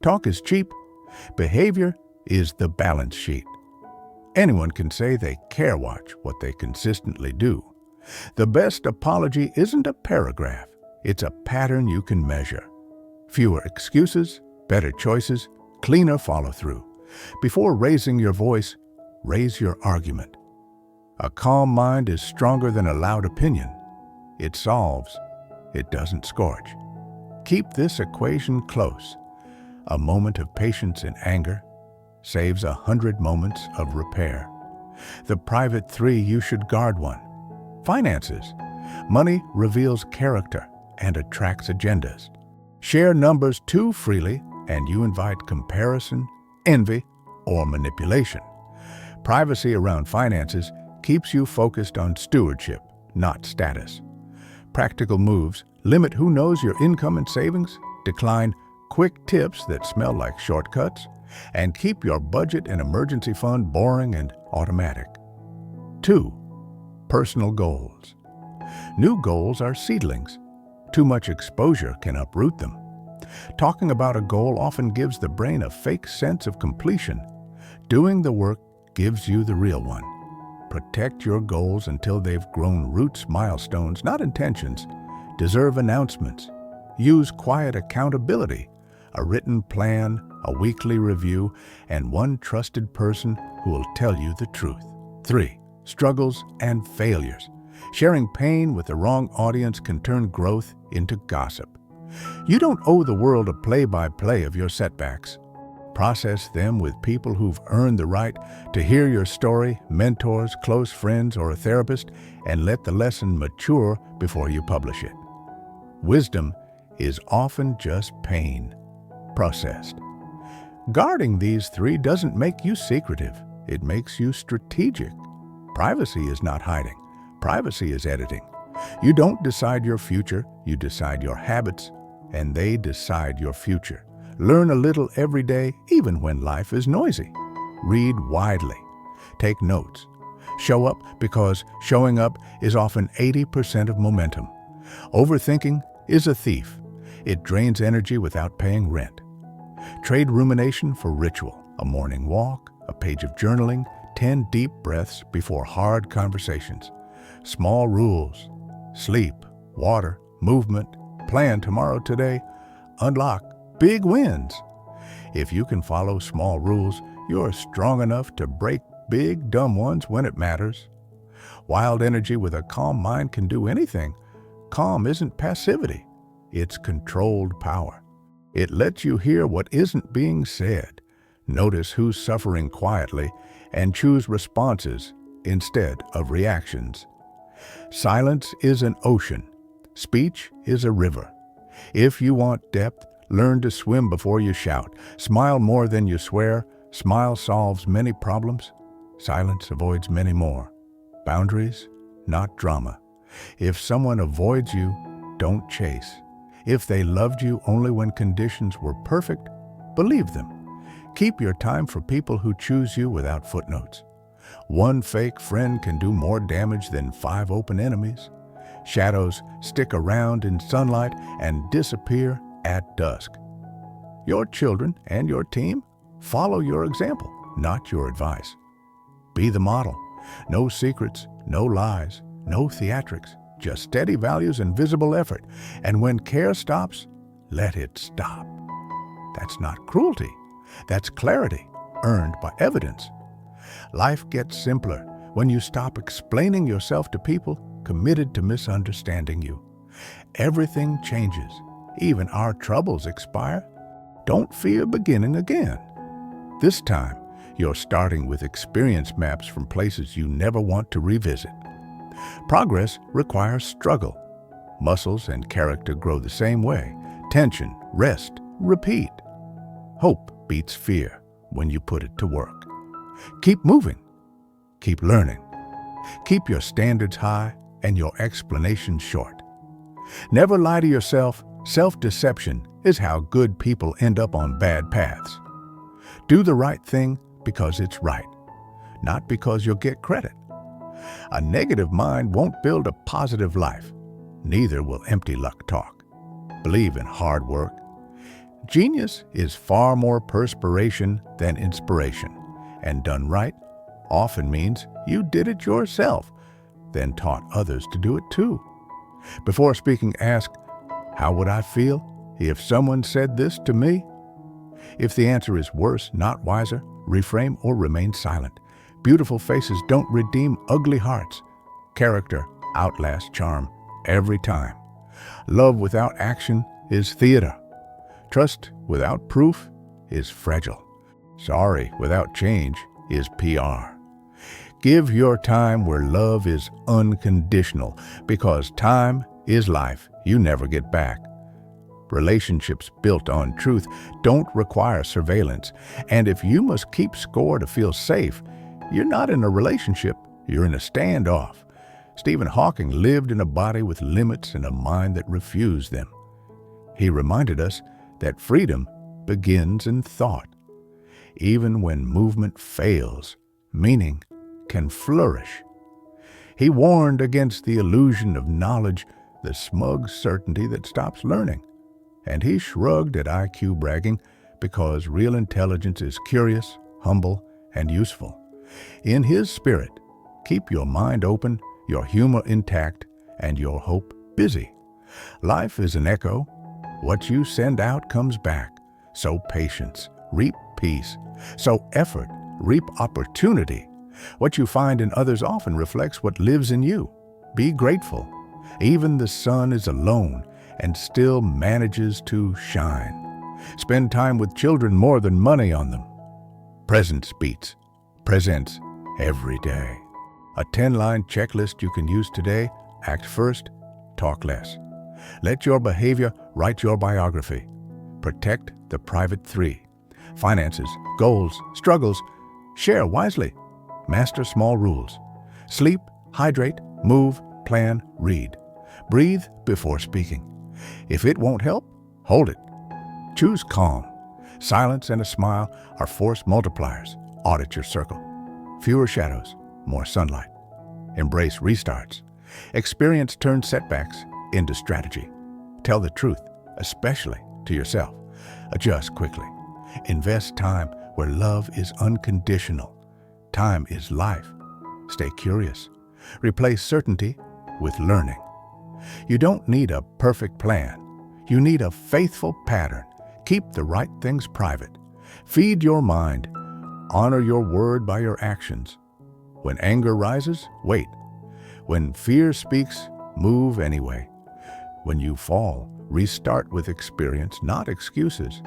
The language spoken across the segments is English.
Talk is cheap. Behavior is the balance sheet. Anyone can say they care watch what they consistently do. The best apology isn't a paragraph. It's a pattern you can measure. Fewer excuses, better choices, cleaner follow-through. Before raising your voice, raise your argument. A calm mind is stronger than a loud opinion. It solves, it doesn't scorch. Keep this equation close. A moment of patience in anger saves 100 moments of repair. The private 3, you should guard one. Finances. Money reveals character and attracts agendas. Share numbers too freely and you invite comparison, envy, or manipulation. Privacy around finances keeps you focused on stewardship, not status. Practical moves: limit who knows your income and savings, decline quick tips that smell like shortcuts, and keep your budget and emergency fund boring and automatic. 2. Personal goals. New goals are seedlings. Too much exposure can uproot them. Talking about a goal often gives the brain a fake sense of completion. Doing the work gives you the real one. Protect your goals until they've grown roots. Milestones, not intentions, deserve announcements. Use quiet accountability, a written plan, a weekly review, and one trusted person who will tell you the truth. 3. Struggles and failures. Sharing pain with the wrong audience can turn growth into gossip. You don't owe the world a play-by-play of your setbacks. Process them with people who've earned the right to hear your story, mentors, close friends, or a therapist, and let the lesson mature before you publish it. Wisdom is often just pain, processed. Guarding these 3 doesn't make you secretive. It makes you strategic. Privacy is not hiding. Privacy is editing. You don't decide your future, you decide your habits, and they decide your future. Learn a little every day, even when life is noisy. Read widely. Take notes. Show up, because showing up is often 80% of momentum. Overthinking is a thief. It drains energy without paying rent. Trade rumination for ritual, a morning walk, a page of journaling, 10 deep breaths before hard conversations. Small rules: sleep, water, movement, plan tomorrow today, unlock big wins. If you can follow small rules, you're strong enough to break big, dumb ones when it matters. Wild energy with a calm mind can do anything. Calm isn't passivity, it's controlled power. It lets you hear what isn't being said, notice who's suffering quietly, and choose responses instead of reactions. Silence is an ocean. Speech is a river. If you want depth, learn to swim before you shout. Smile more than you swear. Smile solves many problems. Silence avoids many more. Boundaries, not drama. If someone avoids you, don't chase. If they loved you only when conditions were perfect, believe them. Keep your time for people who choose you without footnotes. One fake friend can do more damage than 5 open enemies. Shadows stick around in sunlight and disappear at dusk. Your children and your team follow your example, not your advice. Be the model. No secrets, no lies, no theatrics, just steady values and visible effort. And when care stops, let it stop. That's not cruelty. That's clarity, earned by evidence. Life gets simpler when you stop explaining yourself to people committed to misunderstanding you. Everything changes. Even our troubles expire. Don't fear beginning again. This time, you're starting with experience maps from places you never want to revisit. Progress requires struggle. Muscles and character grow the same way. Tension, rest, repeat. Hope beats fear when you put it to work. Keep moving. Keep learning. Keep your standards high and your explanations short. Never lie to yourself. Self-deception is how good people end up on bad paths. Do the right thing because it's right, not because you'll get credit. A negative mind won't build a positive life. Neither will empty luck talk. Believe in hard work. Genius is far more perspiration than inspiration, and done right often means you did it yourself, then taught others to do it too. Before speaking, ask, how would I feel if someone said this to me? If the answer is worse, not wiser, reframe or remain silent. Beautiful faces don't redeem ugly hearts. Character outlasts charm every time. Love without action is theater. Trust without proof is fragile. Sorry without change is PR. Give your time where love is unconditional, because time is life you never get back. Relationships built on truth don't require surveillance, and if you must keep score to feel safe, you're not in a relationship, you're in a standoff. Stephen Hawking lived in a body with limits and a mind that refused them. He reminded us that freedom begins in thought. Even when movement fails, meaning can flourish. He warned against the illusion of knowledge, the smug certainty that stops learning. And he shrugged at IQ bragging, because real intelligence is curious, humble, and useful. In his spirit, keep your mind open, your humor intact, and your hope busy. Life is an echo. What you send out comes back. Sow patience, reap peace. Sow effort, reap opportunity. What you find in others often reflects what lives in you. Be grateful. Even the sun is alone and still manages to shine. Spend time with children more than money on them. Presence beats presents every day. A 10-line checklist you can use today: act first, talk less. Let your behavior write your biography. Protect the private 3. Finances, goals, struggles. Share wisely. Master small rules. Sleep, hydrate, move, plan, read. Breathe before speaking. If it won't help, hold it. Choose calm. Silence and a smile are force multipliers. Audit your circle. Fewer shadows, more sunlight. Embrace restarts. Experience turns setbacks into strategy. Tell the truth, especially to yourself. Adjust quickly. Invest time where love is unconditional. Time is life. Stay curious. Replace certainty with learning. You don't need a perfect plan. You need a faithful pattern. Keep the right things private. Feed your mind. Honor your word by your actions. When anger rises, wait. When fear speaks, move anyway. When you fall, restart with experience, not excuses.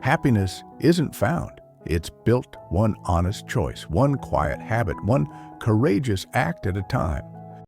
Happiness isn't found. It's built one honest choice, one quiet habit, one courageous act at a time.